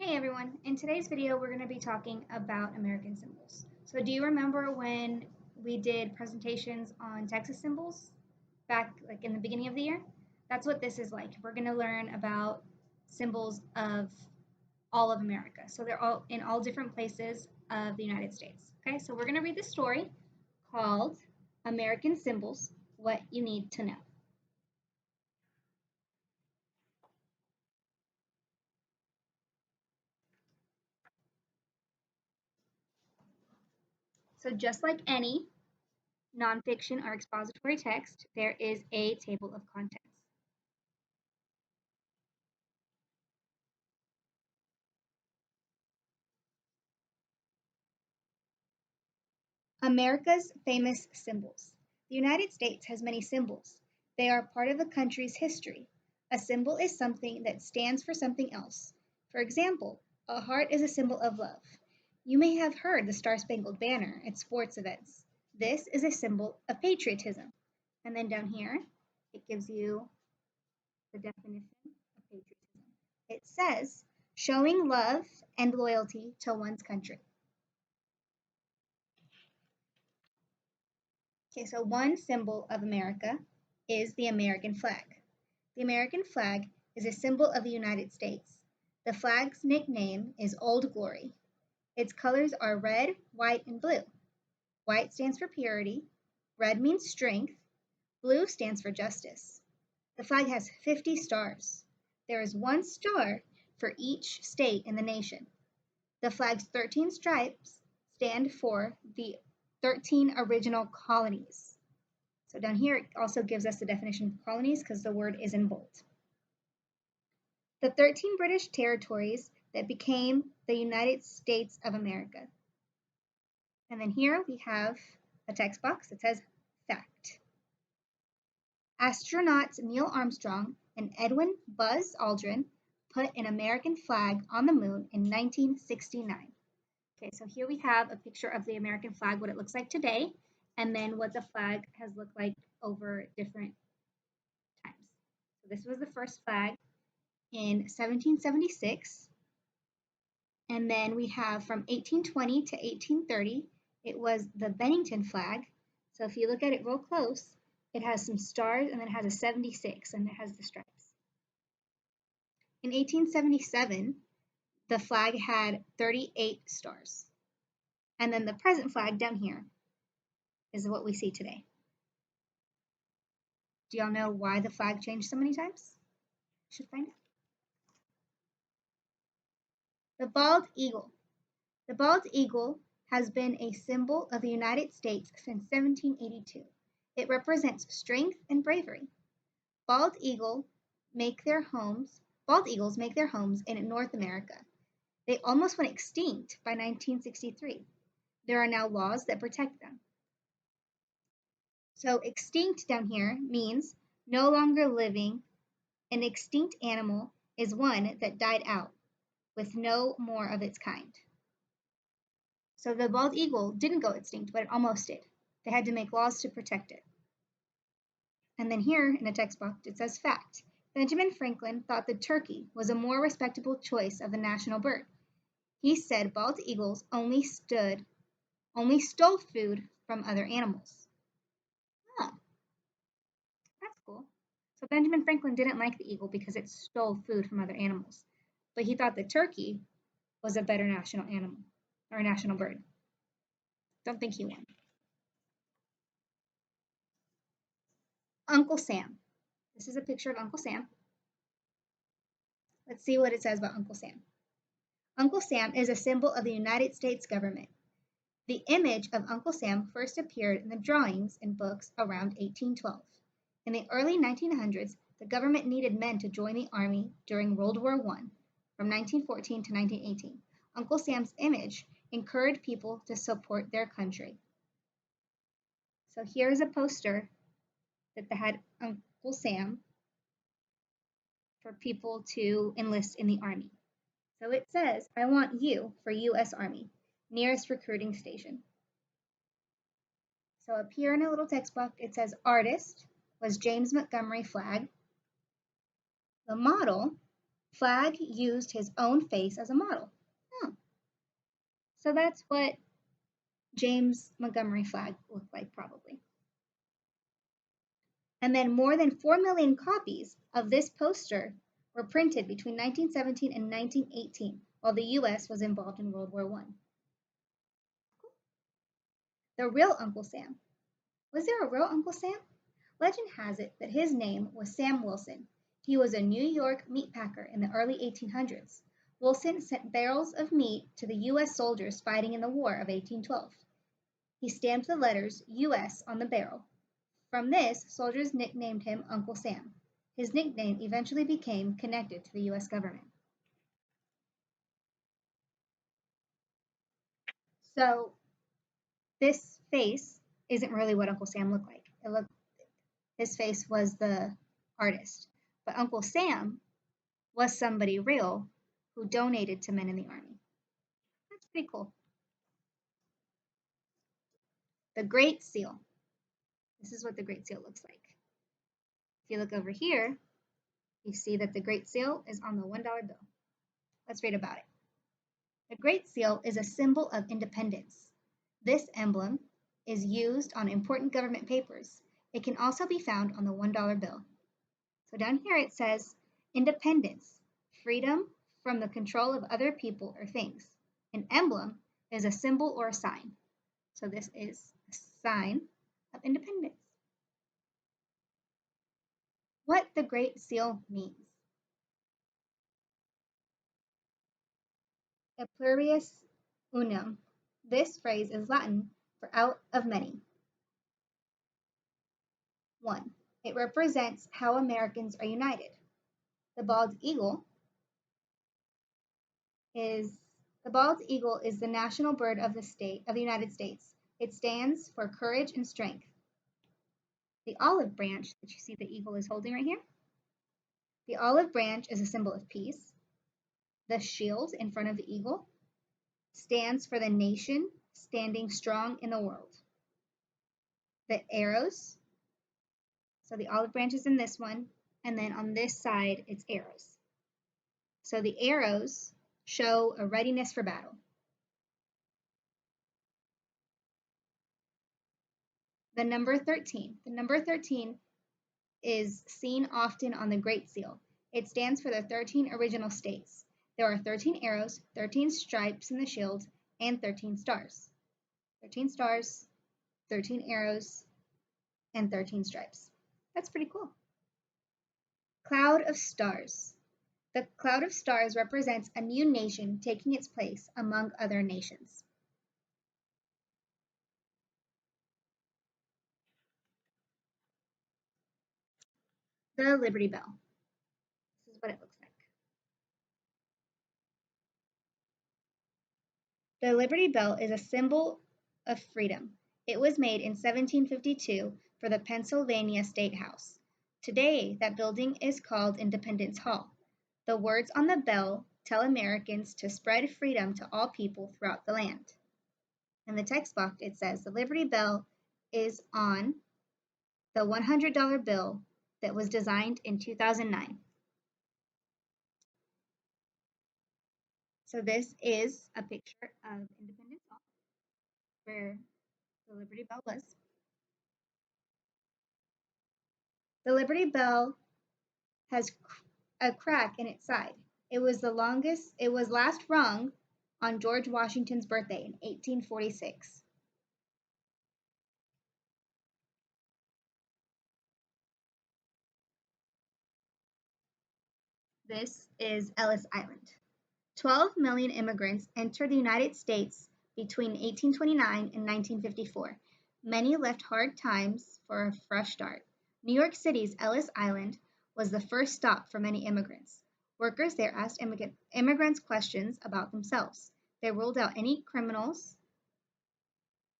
Hey everyone, in today's video we're going to be talking about American symbols. So do you remember when we did presentations on Texas symbols back in the beginning of the year? That's what this is like. We're going to learn about symbols of all of America. So they're all in all different places of the United States. Okay, so we're going to read the story called American Symbols, What You Need to Know. So just like any nonfiction or expository text, there is a table of contents. America's famous symbols. The United States has many symbols. They are part of a country's history. A symbol is something that stands for something else. For example, a heart is a symbol of love. You may have heard the Star Spangled Banner at sports events. This is a symbol of patriotism. And then down here, it gives you the definition of patriotism. It says, showing love and loyalty to one's country. Okay, so one symbol of America is the American flag. The American flag is a symbol of the United States. The flag's nickname is Old Glory. Its colors are red, white, and blue. White stands for purity, red means strength, blue stands for justice. The flag has 50 stars. There is one star for each state in the nation. The flag's 13 stripes stand for the 13 original colonies. So down here, it also gives us the definition of colonies because the word is in bold. The 13 British territories that became the United States of America. And then here we have a text box that says fact. Astronauts Neil Armstrong and Edwin Buzz Aldrin put an American flag on the moon in 1969. Okay, so here we have a picture of the American flag, what it looks like today, and then what the flag has looked like over different times. So this was the first flag in 1776, and then we have from 1820 to 1830, it was the Bennington flag. So if you look at it real close, it has some stars and then it has a 76 and it has the stripes. In 1877, the flag had 38 stars. And then the present flag down here is what we see today. Do y'all know why the flag changed so many times? Should find out. The bald eagle. The bald eagle has been a symbol of the United States since 1782. It represents strength and bravery. Bald eagles make their homes in North America. They almost went extinct by 1963. There are now laws that protect them. So extinct down here means no longer living. An extinct animal is one that died out with no more of its kind. So the bald eagle didn't go extinct, but it almost did. They had to make laws to protect it. And then here in the text box, it says fact. Benjamin Franklin thought the turkey was a more respectable choice of the national bird. He said bald eagles only stole food from other animals. Oh, that's cool. So Benjamin Franklin didn't like the eagle because it stole food from other animals, but he thought the turkey was a better national animal or a national bird. Don't think he won. Uncle Sam. This is a picture of Uncle Sam. Let's see what it says about Uncle Sam. Uncle Sam is a symbol of the United States government. The image of Uncle Sam first appeared in the drawings in books around 1812. In the early 1900s, the government needed men to join the army during World War I from 1914 to 1918. Uncle Sam's image encouraged people to support their country. So here's a poster that had Uncle Sam for people to enlist in the army. So it says, I want you for U.S. Army, nearest recruiting station. So up here in a little text box, it says artist was James Montgomery Flagg. The model Flag used his own face as a model. Hmm. So that's what James Montgomery Flagg looked like, probably. And then more than 4 million copies of this poster were printed between 1917 and 1918 while the US was involved in World War I. The real Uncle Sam. Was there a real Uncle Sam? Legend has it that his name was Sam Wilson. He was a New York meat packer in the early 1800s. Wilson sent barrels of meat to the U.S. soldiers fighting in the War of 1812. He stamped the letters U.S. on the barrel. From this, soldiers nicknamed him Uncle Sam. His nickname eventually became connected to the U.S. government. So, this face isn't really what Uncle Sam looked like. His face was the artist. But Uncle Sam was somebody real who donated to men in the army. That's pretty cool. The Great Seal. This is what the Great Seal looks like. If you look over here, you see that the Great Seal is on the $1 bill. Let's read about it. The Great Seal is a symbol of independence. This emblem is used on important government papers. It can also be found on the $1 bill. So down here it says independence, freedom from the control of other people or things. An emblem is a symbol or a sign. So this is a sign of independence. What the Great Seal means. E pluribus unum. This phrase is Latin for out of many. 1. It represents how Americans are united. The bald eagle is the national bird of the United States. It stands for courage and strength. The olive branch that you see the eagle is holding right here, the olive branch is a symbol of peace. The shield in front of the eagle stands for the nation standing strong in the world. The arrows, so the olive branch is in this one, and then on this side it's arrows. So the arrows show a readiness for battle. The number 13. The number 13 is seen often on the Great Seal. It stands for the 13 original states. There are 13 arrows, 13 stripes in the shield, and 13 stars. 13 stars, 13 arrows, and 13 stripes. That's pretty cool. Cloud of stars. The cloud of stars represents a new nation taking its place among other nations. The Liberty Bell. This is what it looks like. The Liberty Bell is a symbol of freedom. It was made in 1752 for the Pennsylvania State House. Today, that building is called Independence Hall. The words on the bell tell Americans to spread freedom to all people throughout the land. In the text box, it says the Liberty Bell is on the $100 bill that was designed in 2009. So this is a picture of Independence Hall, where the Liberty Bell was. The Liberty Bell has a crack in its side. It was last rung on George Washington's birthday in 1846. This is Ellis Island. 12 million immigrants entered the United States between 1829 and 1954. Many left hard times for a fresh start. New York City's Ellis Island was the first stop for many immigrants. Workers there asked immigrants questions about themselves. They ruled out any criminals.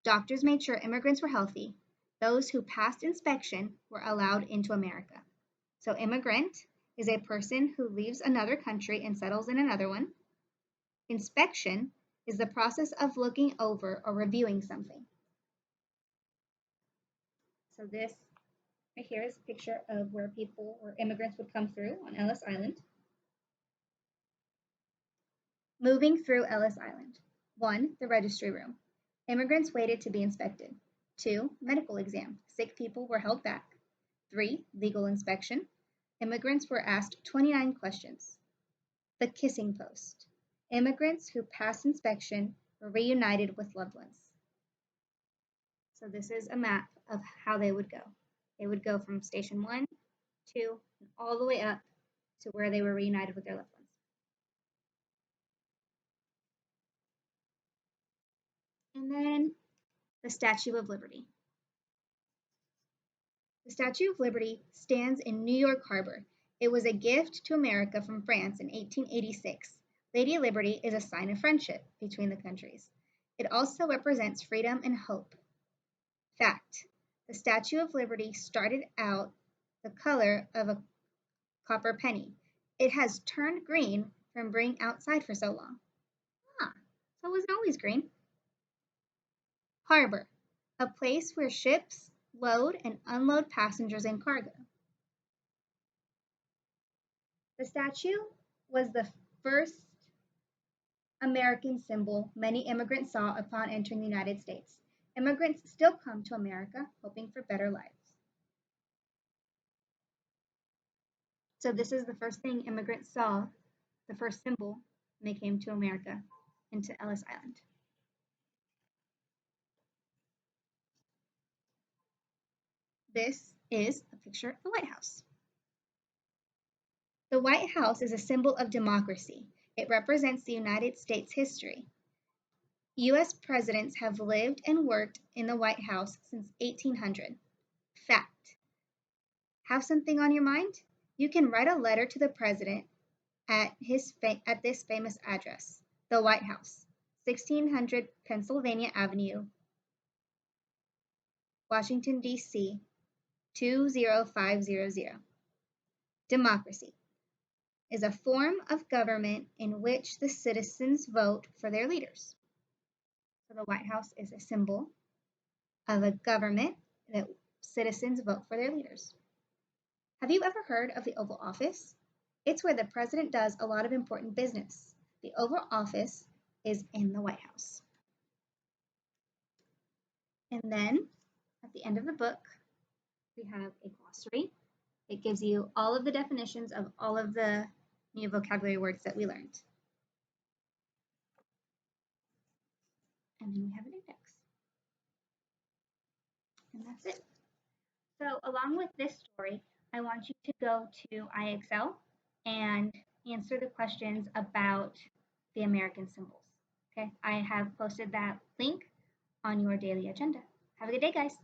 Doctors made sure immigrants were healthy. Those who passed inspection were allowed into America. So, immigrant is a person who leaves another country and settles in another one. Inspection is the process of looking over or reviewing something. So this right here is a picture of where immigrants would come through on Ellis Island. Moving through Ellis Island. 1. The registry room. Immigrants waited to be inspected. 2. Medical exam. Sick people were held back. 3. Legal inspection. Immigrants were asked 29 questions. The kissing post. Immigrants who passed inspection were reunited with loved ones. So this is a map of how they would go. They would go from station 1, 2, and all the way up to where they were reunited with their loved ones. And then the Statue of Liberty. The Statue of Liberty stands in New York Harbor. It was a gift to America from France in 1886. Lady Liberty is a sign of friendship between the countries. It also represents freedom and hope. Fact: the Statue of Liberty started out the color of a copper penny. It has turned green from being outside for so long. Ah, so it wasn't always green. Harbor, a place where ships load and unload passengers and cargo. The statue was the first American symbol many immigrants saw upon entering the United States. Immigrants still come to America hoping for better lives. So this is the first thing immigrants saw, the first symbol when they came to America, into Ellis Island. This is a picture of the White House. The White House is a symbol of democracy. It represents the United States history. U.S. presidents have lived and worked in the White House since 1800. Fact: have something on your mind? You can write a letter to the president at this famous address, the White House, 1600 Pennsylvania Avenue, Washington, D.C., 20500. Democracy is a form of government in which the citizens vote for their leaders. So the White House is a symbol of a government that citizens vote for their leaders. Have you ever heard of the Oval Office? It's where the president does a lot of important business. The Oval Office is in the White House. And then at the end of the book, we have a glossary. It gives you all of the definitions of all of the new vocabulary words that we learned. And then we have an index. And that's it. So along with this story, I want you to go to IXL and answer the questions about the American symbols. Okay, I have posted that link on your daily agenda. Have a good day, guys.